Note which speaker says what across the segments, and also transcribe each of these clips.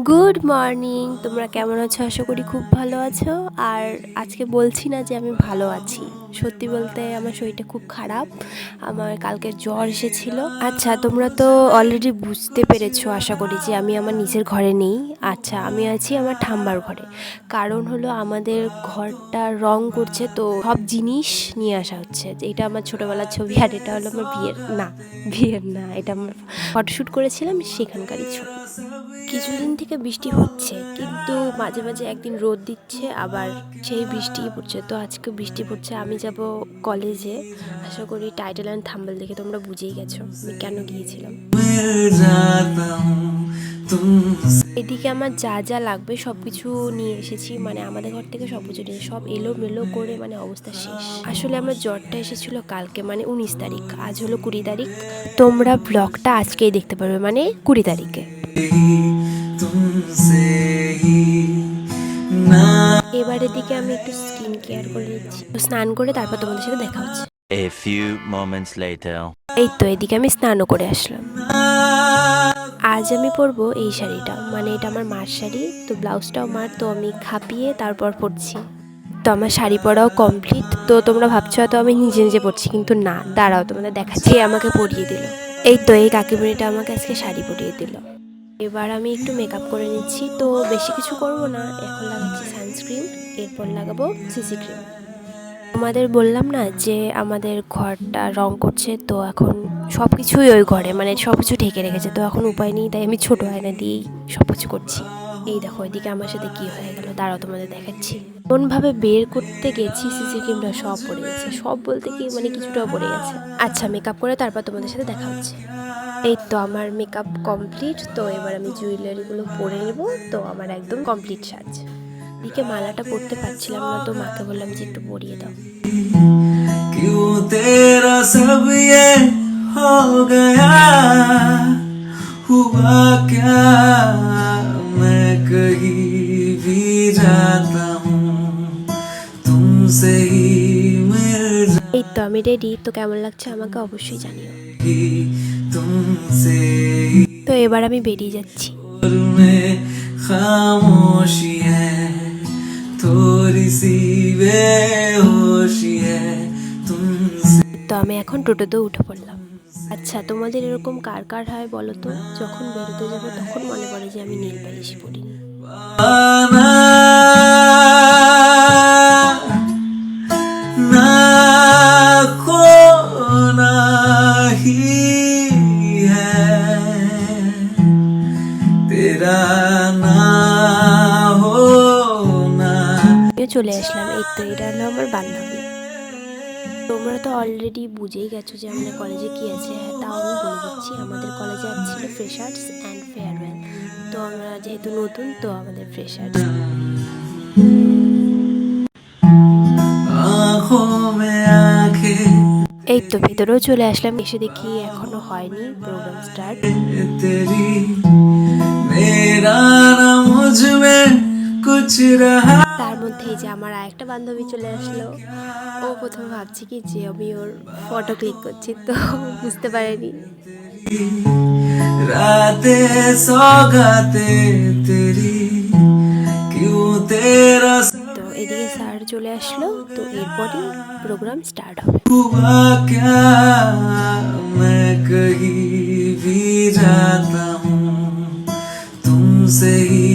Speaker 1: Good morning. তোমরা কেমন আছো? আশা করি খুব ভালো আছো। আর আজকে বলছি না যে আমি ভালো আছি, সত্যি বলতে আমার শরীরটা খুব খারাপ। আমার কালকে জ্বর এসেছিলো। আচ্ছা, তোমরা তো অলরেডি বুঝতে পেরেছো আশা করি যে আমি আমার নিজের ঘরে নেই। আচ্ছা, আমি আছি আমার ঠাম্মার ঘরে। কারণ হলো আমাদের ঘরটা রং করছে, তো সব জিনিস নিয়ে আসা হচ্ছে। এটা আমার ছোটোবেলার ছবি, আর এটা হলো আমার বিয়ের না, এটা আমার ফটোশ্যুট করেছিলাম সেখানকারই ছবি। কিছুদিন থেকে বৃষ্টি হচ্ছে, কিন্তু মাঝে মাঝে একদিন রোদ দিচ্ছে, আবার সেই বৃষ্টিই পড়ছে। তো আজকে বৃষ্টি পড়ছে, আমি যাব কলেজে। আশা করি টাইটেল অ্যান্ড থাম্বনেল দেখে তোমরা বুঝেই গেছো আমি কেন গিয়েছিলাম। এদিকে আমার যা যা লাগবে সব কিছু নিয়ে এসেছি, মানে আমাদের ঘর থেকে সব কিছু নিয়ে, সব এলোমেলো করে মানে অবস্থা শেষ। আসলে আমার জ্বরটা এসেছিল কালকে, মানে 19 তারিখ, আজ হলো 20 তারিখ। তোমরা ব্লগটা আজকেই দেখতে পারবে, মানে 20 তারিখে। এবার এদিকে আমি একটু স্কিন কেয়ার করে নিচ্ছি, স্নান করে তারপর তোমাদের সাথে দেখা হচ্ছে।
Speaker 2: A few moments later.
Speaker 1: এই তো এদিকে আমি স্নানও করে আসলাম। আজ আমি পরবো এই শাড়িটা, মানে এটা আমার মার শাড়ি, তো ব্লাউজটাও মার, তো আমি খাপিয়ে তারপর পরছি। তো আমার শাড়ি পরাও কমপ্লিট। তো তোমরা ভাবছো হয়তো আমি নিজে নিজে পরছি, কিন্তু না, দাঁড়াও তোমাদের দেখাচ্ছি। আমাকে পরিয়ে দিল, এই তো এই কাকিমণিটা আমাকে আজকে শাড়ি পরিয়ে দিল। এবার আমি একটু মেকআপ করে নিচ্ছি, তো বেশি কিছু করব না। এখন লাগাচ্ছি সানস্ক্রিন, এরপর লাগাবো সিসি ক্রিম। তোমাদের বললাম না যে আমাদের ঘরটা রং করছে, তো এখন সব কিছুই ওই ঘরে, মানে সব কিছু ঢেকে রেখেছে, তো এখন উপায় নেই, তাই আমি ছোটো আয়না দিয়েই সব কিছু করছি। এই দেখো এদিকে আমার সাথে কি হয়ে গেল, দাঁড়াও তোমাদের দেখাচ্ছি। কোনভাবে বের করতে গেছি সিসি ক্রিমটা সব পড়ে গেছে, সব বলতে কি মানে কিছুটাও পড়ে গেছে। আচ্ছা, মেকআপ করে তারপর তোমাদের সাথে দেখা হচ্ছে। এই তো আমার মেকআপ কমপ্লিট, তো এবার আমি জুয়েলারিগুলো পরে নেব। তো আমার একদম কমপ্লিট সাজ। এদিকে মালাটা পরতে পারছিলাম না, তো মাকে বললাম যে একটু পরিয়ে দাও।
Speaker 3: क्यों तेरा सब ये हो गया, हुआ क्या, मैं कहीं भी जाता हूँ तुमसे ही मिल
Speaker 1: এই তো আমি রেডি, তো কেমন লাগছে আমাকে অবশ্যই জানিও।
Speaker 3: जाएगी तुमसे
Speaker 1: তো এবার আমি বেরিয়ে যাচ্ছি।
Speaker 3: में खामोशी है, थोड़ी सी बेहोशी है तुमसे।
Speaker 1: তো আমি এখন টোটোতেও উঠে পড়লাম। আচ্ছা, তোমাদের এরকম কার কার হয় বলো তো, যখন বেরোতে যাবো তখন মনে পড়ে যে আমি নীল পালিশ পরিনি।
Speaker 3: ना ना खोना ही है तेरा ना होना।
Speaker 1: আমিও চলে আসলাম। এই তো এটা হলো আমার বান্ধবী। তোমরা তো অলরেডি বুঝেই গেছো যে আমাদের কলেজে কি আছে। হ্যাঁ, তাও আমি বলে দিচ্ছি, আমাদের কলেজে আজ ছিল ফ্রেশার্স অ্যান্ড ফেয়ারওয়েল। তো আমরা যেহেতু নতুন, তো আমাদের ফ্রেশার্স।
Speaker 3: आँखों में आँखें
Speaker 1: এই তো ভিতরেও চলে আসলাম, এসে দেখি এখনো হয়নি প্রোগ্রাম স্টার্ট।
Speaker 3: तेरी मेरा ना मुझ में कुछ रहा।
Speaker 1: তার মধ্যে এই যে আমার আরেকটা বান্ধবী চলে আসলো। ও প্রথমে ভাবছি কি যে আমি ওর ফটো ক্লিক করছি, তো বুঝতে পারেনি।
Speaker 3: रातें सौगातें तेरी क्यों तेरा
Speaker 1: তো এদিকে স্যার চলে আসলো, তো এরপরই প্রোগ্রাম স্টার্ট হবে।
Speaker 3: हुआ क्या, मैं कहीं भी जाता हूँ तुमसे ही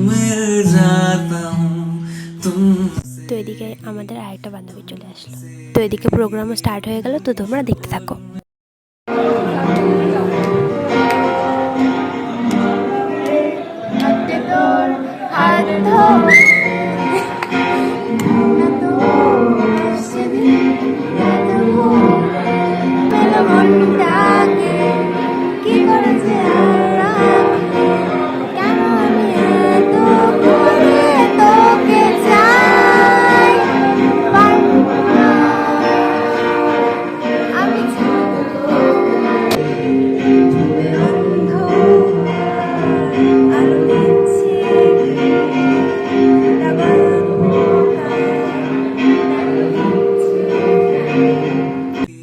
Speaker 3: मिल जाता हूँ तुम।
Speaker 1: তো এদিকে আমাদের আরেকটা বান্ধবী চলে আসলো। তো এদিকে প্রোগ্রামও স্টার্ট হয়ে গেল, তো তোমরা দেখতে থাকো।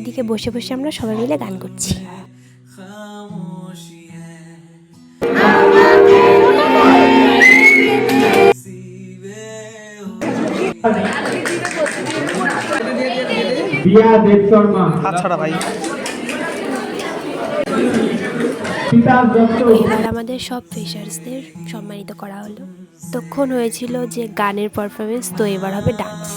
Speaker 1: এদিকে বসে বসে আমরা সবাই মিলে গান করছি।
Speaker 3: खामोशी है
Speaker 4: দিয়া দেব শর্মা,
Speaker 5: হাত ছাড়া ভাই।
Speaker 4: তিতাস দত্ত,
Speaker 1: এবার আমাদের সব ফ্রেশার্সদের সম্মানিত করা হলো। তখন হয়েছিল যে গানের পারফরমেন্স, তো এবার হবে ডান্স।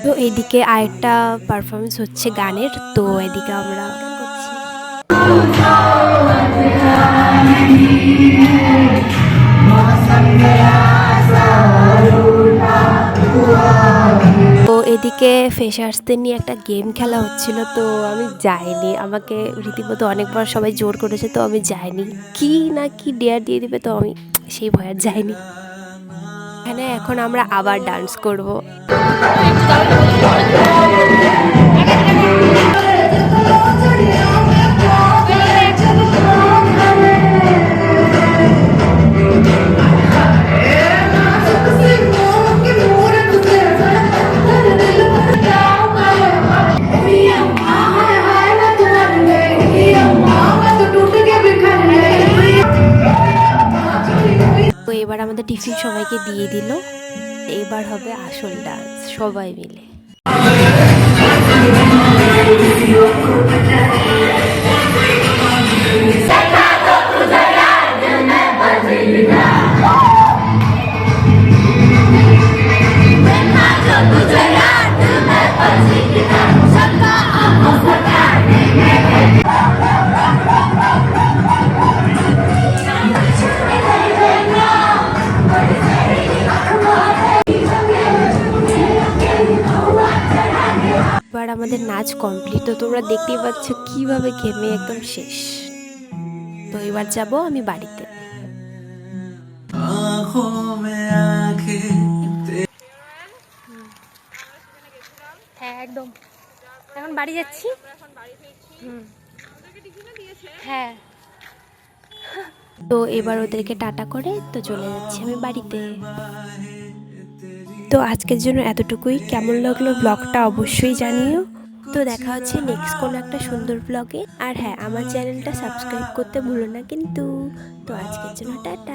Speaker 1: তো এদিকে আরেকটা পারফরমেন্স হচ্ছে গানের, তো এদিকে আমরা গান করছি। তো এদিকে ফ্রেশার্সদের নিয়ে একটা গেম খেলা হচ্ছিল, তো আমি যাইনি। আমাকে রীতিমতো অনেকবার সবাই জোর করেছে, তো আমি যাইনি। কি না কি ডেয়ার দিয়ে দিবে, তো আমি সেই ভয় আর যাইনি। এখানে এখন আমরা আবার ডান্স করব। তো এবার আমাদের টিফিন সবাইকে দিয়ে দিল। এবার হবে আসল ডান্স সবাই মিলে। এবার আমাদের নাচ কমপ্লিট, তো তোমরা দেখতেই পাচ্ছ কিভাবে ঘেমে একদম শেষ। তো এবার যাব আমি বাড়িতে।
Speaker 3: आंखों में आंखें
Speaker 6: হ্যাঁ একদম, এখন বাড়ি যাচ্ছি। হ্যাঁ
Speaker 1: তো এবার ওদেরকে টাটা করে তো চলে যাচ্ছি আমি বাড়িতে। তো আজকের জন্য এতটুকুই। কেমন লাগলো ব্লগটা অবশ্যই জানিও। তো দেখা হচ্ছে নেক্সট কোনো একটা সুন্দর ব্লগে। আর হ্যাঁ, আমার চ্যানেলটা সাবস্ক্রাইব করতে ভুলো না কিন্তু। তো আজকের জন্য টাটা।